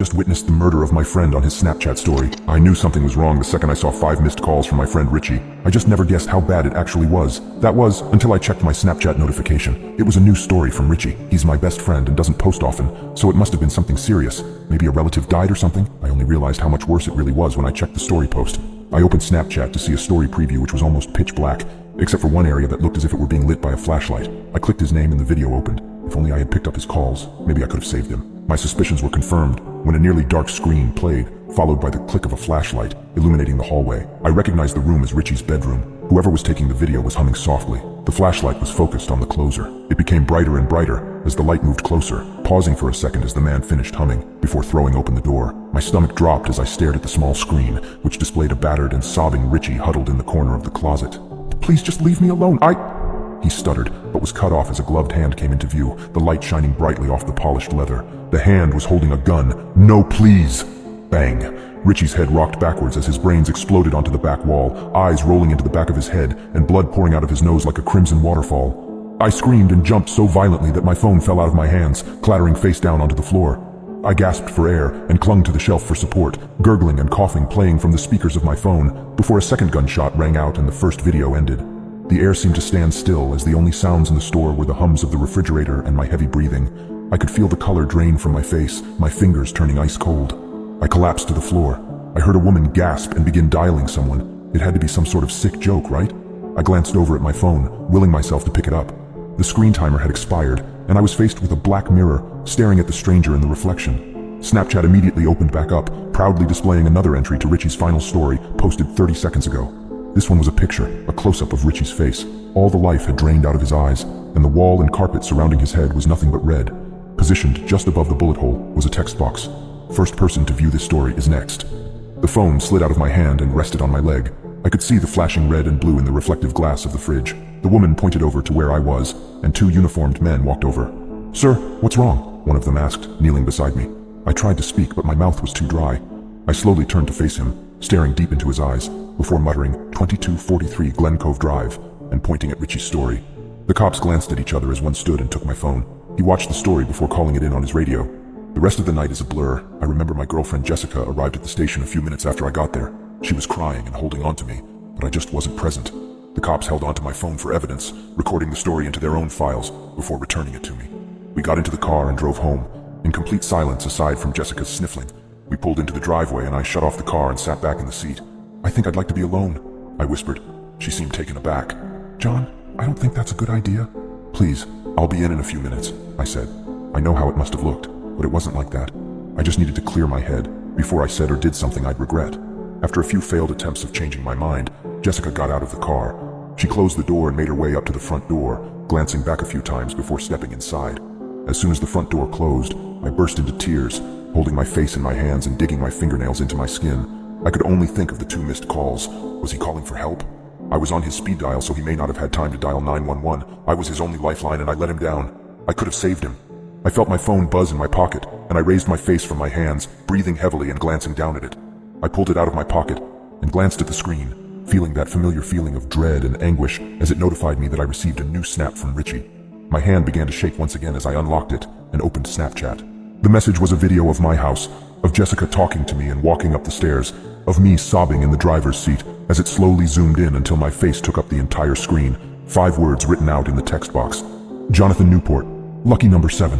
Just witnessed the murder of my friend on his Snapchat story. I knew something was wrong the second I saw 5 missed calls from my friend Richie. I just never guessed how bad it actually was. That was, until I checked my Snapchat notification. It was a new story from Richie. He's my best friend and doesn't post often, so it must have been something serious. Maybe a relative died or something? I only realized how much worse it really was when I checked the story post. I opened Snapchat to see a story preview which was almost pitch black, except for one area that looked as if it were being lit by a flashlight. I clicked his name and the video opened. If only I had picked up his calls, maybe I could have saved him. My suspicions were confirmed when a nearly dark screen played, followed by the click of a flashlight illuminating the hallway. I recognized the room as Richie's bedroom. Whoever was taking the video was humming softly. The flashlight was focused on the closer. It became brighter and brighter as the light moved closer, pausing for a second as the man finished humming before throwing open the door. My stomach dropped as I stared at the small screen, which displayed a battered and sobbing Richie huddled in the corner of the closet. "Please just leave me alone, He stuttered, but was cut off as a gloved hand came into view, the light shining brightly off the polished leather. The hand was holding a gun. "No, please!" Bang! Richie's head rocked backwards as his brains exploded onto the back wall, eyes rolling into the back of his head and blood pouring out of his nose like a crimson waterfall. I screamed and jumped so violently that my phone fell out of my hands, clattering face down onto the floor. I gasped for air and clung to the shelf for support, gurgling and coughing playing from the speakers of my phone, before a second gunshot rang out and the first video ended. The air seemed to stand still as the only sounds in the store were the hums of the refrigerator and my heavy breathing. I could feel the color drain from my face, my fingers turning ice cold. I collapsed to the floor. I heard a woman gasp and begin dialing someone. It had to be some sort of sick joke, right? I glanced over at my phone, willing myself to pick it up. The screen timer had expired, and I was faced with a black mirror, staring at the stranger in the reflection. Snapchat immediately opened back up, proudly displaying another entry to Richie's final story, posted 30 seconds ago. This one was a picture, a close-up of Richie's face. All the life had drained out of his eyes, and the wall and carpet surrounding his head was nothing but red. Positioned just above the bullet hole was a text box. "First person to view this story is next." The phone slid out of my hand and rested on my leg. I could see the flashing red and blue in the reflective glass of the fridge. The woman pointed over to where I was, and 2 uniformed men walked over. "Sir, what's wrong?" one of them asked, kneeling beside me. I tried to speak, but my mouth was too dry. I slowly turned to face him, staring deep into his eyes, before muttering 2243 Glen Cove Drive and pointing at Richie's story. The cops glanced at each other as one stood and took my phone. He watched the story before calling it in on his radio. The rest of the night is a blur. I remember my girlfriend Jessica arrived at the station a few minutes after I got there. She was crying and holding on to me, but I just wasn't present. The cops held onto my phone for evidence, recording the story into their own files before returning it to me. We got into the car and drove home, in complete silence aside from Jessica's sniffling. We pulled into the driveway and I shut off the car and sat back in the seat. "I think I'd like to be alone," I whispered. She seemed taken aback. "John, I don't think that's a good idea." "Please, I'll be in a few minutes," I said. I know how it must have looked, but it wasn't like that. I just needed to clear my head before I said or did something I'd regret. After a few failed attempts of changing my mind, Jessica got out of the car. She closed the door and made her way up to the front door, glancing back a few times before stepping inside. As soon as the front door closed, I burst into tears, holding my face in my hands and digging my fingernails into my skin. I could only think of the 2 missed calls. Was he calling for help? I was on his speed dial, so he may not have had time to dial 911. I was his only lifeline and I let him down. I could have saved him. I felt my phone buzz in my pocket, and I raised my face from my hands, breathing heavily and glancing down at it. I pulled it out of my pocket and glanced at the screen, feeling that familiar feeling of dread and anguish as it notified me that I received a new snap from Richie. My hand began to shake once again as I unlocked it and opened Snapchat. The message was a video of my house, of Jessica talking to me and walking up the stairs, of me sobbing in the driver's seat as it slowly zoomed in until my face took up the entire screen. 5 words written out in the text box. "Jonathan Newport, lucky number 7.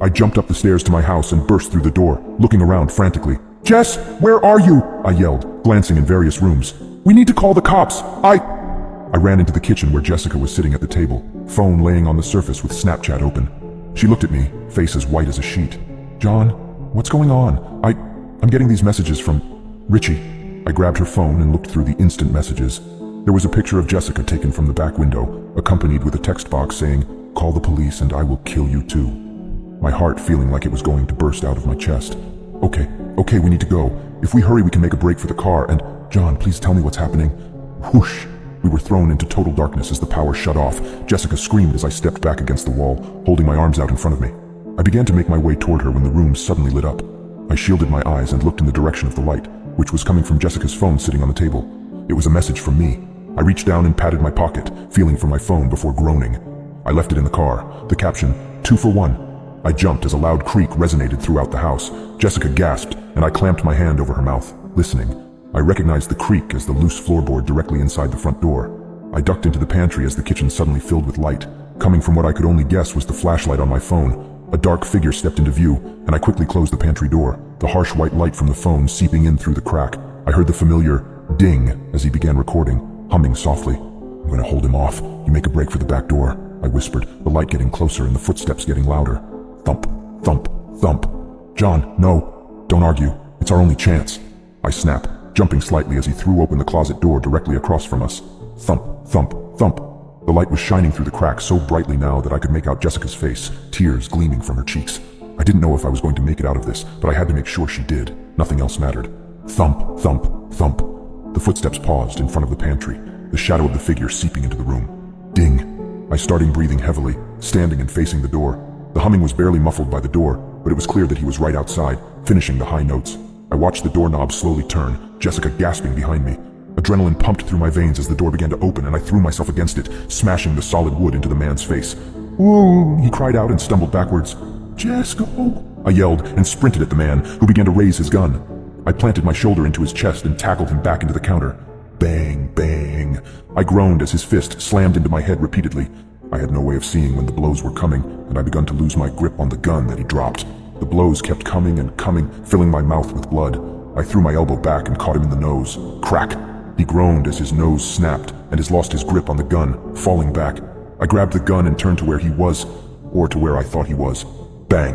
I jumped up the stairs to my house and burst through the door, looking around frantically. "Jess, where are you?" I yelled, glancing in various rooms. "We need to call the cops. I ran into the kitchen where Jessica was sitting at the table, phone laying on the surface with Snapchat open. She looked at me, face as white as a sheet. "John, what's going on? I'm getting these messages from Richie." I grabbed her phone and looked through the instant messages. There was a picture of Jessica taken from the back window, accompanied with a text box saying, "Call the police and I will kill you too." My heart feeling like it was going to burst out of my chest. Okay, we need to go. If we hurry, we can make a break for the car, and John, please tell me what's happening." Whoosh! We were thrown into total darkness as the power shut off. Jessica screamed as I stepped back against the wall, holding my arms out in front of me. I began to make my way toward her when the room suddenly lit up. I shielded my eyes and looked in the direction of the light, which was coming from Jessica's phone sitting on the table. It was a message from me. I reached down and patted my pocket, feeling for my phone before groaning. I left it in the car. The caption, 2 for 1. I jumped as a loud creak resonated throughout the house. Jessica gasped, and I clamped my hand over her mouth, listening. I recognized the creak as the loose floorboard directly inside the front door. I ducked into the pantry as the kitchen suddenly filled with light. Coming from what I could only guess was the flashlight on my phone. A dark figure stepped into view, and I quickly closed the pantry door, the harsh white light from the phone seeping in through the crack. I heard the familiar ding as he began recording, humming softly. "I'm gonna hold him off. You make a break for the back door," I whispered, the light getting closer and the footsteps getting louder. Thump, thump, thump. "John, no. Don't argue. It's our only chance," I snapped, jumping slightly as he threw open the closet door directly across from us. Thump, thump, thump. The light was shining through the crack so brightly now that I could make out Jessica's face, tears gleaming from her cheeks. I didn't know if I was going to make it out of this, but I had to make sure she did. Nothing else mattered. Thump, thump, thump. The footsteps paused in front of the pantry, the shadow of the figure seeping into the room. Ding. I started breathing heavily, standing and facing the door. The humming was barely muffled by the door, but it was clear that he was right outside, finishing the high notes. I watched the doorknob slowly turn, Jessica gasping behind me. Adrenaline pumped through my veins as the door began to open and I threw myself against it, smashing the solid wood into the man's face. "Whoa!" he cried out and stumbled backwards. "Jessica!" I yelled and sprinted at the man, who began to raise his gun. I planted my shoulder into his chest and tackled him back into the counter. Bang, bang. I groaned as his fist slammed into my head repeatedly. I had no way of seeing when the blows were coming, and I begun to lose my grip on the gun that he dropped. The blows kept coming and coming, filling my mouth with blood. I threw my elbow back and caught him in the nose. Crack! He groaned as his nose snapped and lost his grip on the gun, falling back. I grabbed the gun and turned to where he was, or to where I thought he was. Bang!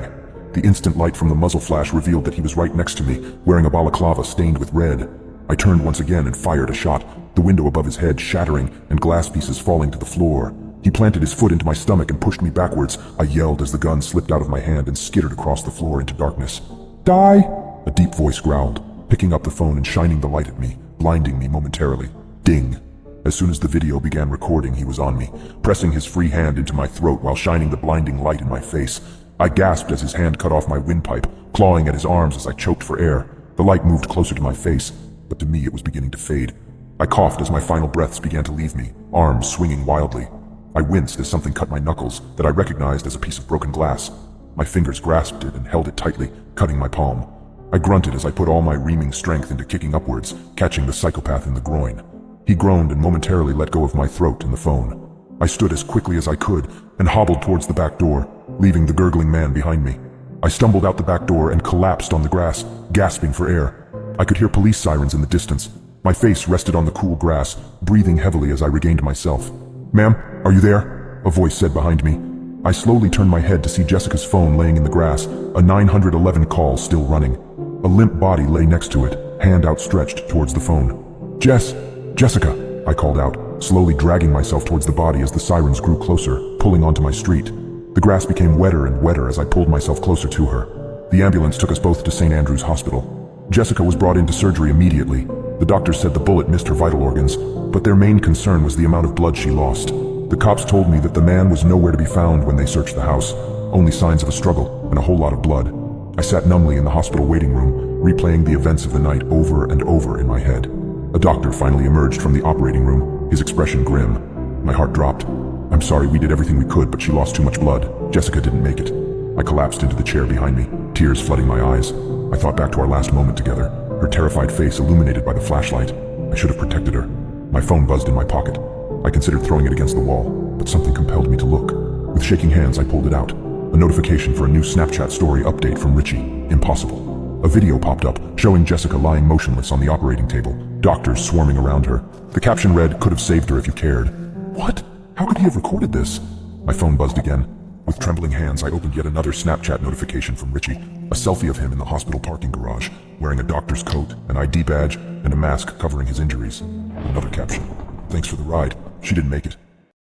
The instant light from the muzzle flash revealed that he was right next to me, wearing a balaclava stained with red. I turned once again and fired a shot, the window above his head shattering and glass pieces falling to the floor. He planted his foot into my stomach and pushed me backwards. I yelled as the gun slipped out of my hand and skittered across the floor into darkness. "Die!" A deep voice growled, picking up the phone and shining the light at me, blinding me momentarily. Ding! As soon as the video began recording, he was on me, pressing his free hand into my throat while shining the blinding light in my face. I gasped as his hand cut off my windpipe, clawing at his arms as I choked for air. The light moved closer to my face, but to me it was beginning to fade. I coughed as my final breaths began to leave me, arms swinging wildly. I winced as something cut my knuckles that I recognized as a piece of broken glass. My fingers grasped it and held it tightly, cutting my palm. I grunted as I put all my reaming strength into kicking upwards, catching the psychopath in the groin. He groaned and momentarily let go of my throat and the phone. I stood as quickly as I could and hobbled towards the back door, leaving the gurgling man behind me. I stumbled out the back door and collapsed on the grass, gasping for air. I could hear police sirens in the distance. My face rested on the cool grass, breathing heavily as I regained myself. "Ma'am, are you there?" a voice said behind me. I slowly turned my head to see Jessica's phone laying in the grass, a 911 call still running. A limp body lay next to it, hand outstretched towards the phone. Jessica, I called out, slowly dragging myself towards the body as the sirens grew closer, pulling onto my street. The grass became wetter and wetter as I pulled myself closer to her. The ambulance took us both to St. Andrew's Hospital. Jessica was brought into surgery immediately. The doctors said the bullet missed her vital organs, but their main concern was the amount of blood she lost. The cops told me that the man was nowhere to be found when they searched the house, only signs of a struggle and a whole lot of blood. I sat numbly in the hospital waiting room, replaying the events of the night over and over in my head. A doctor finally emerged from the operating room, his expression grim. My heart dropped. "I'm sorry, we did everything we could, but she lost too much blood. Jessica didn't make it." I collapsed into the chair behind me, tears flooding my eyes. I thought back to our last moment together, her terrified face illuminated by the flashlight. I should have protected her. My phone buzzed in my pocket. I considered throwing it against the wall, but something compelled me to look. With shaking hands, I pulled it out. A notification for a new Snapchat story update from Richie. Impossible. A video popped up, showing Jessica lying motionless on the operating table, doctors swarming around her. The caption read, "Could have saved her if you cared." What? How could he have recorded this? My phone buzzed again. With trembling hands, I opened yet another Snapchat notification from Richie. A selfie of him in the hospital parking garage, wearing a doctor's coat, an ID badge, and a mask covering his injuries. Another caption. "Thanks for the ride. She didn't make it.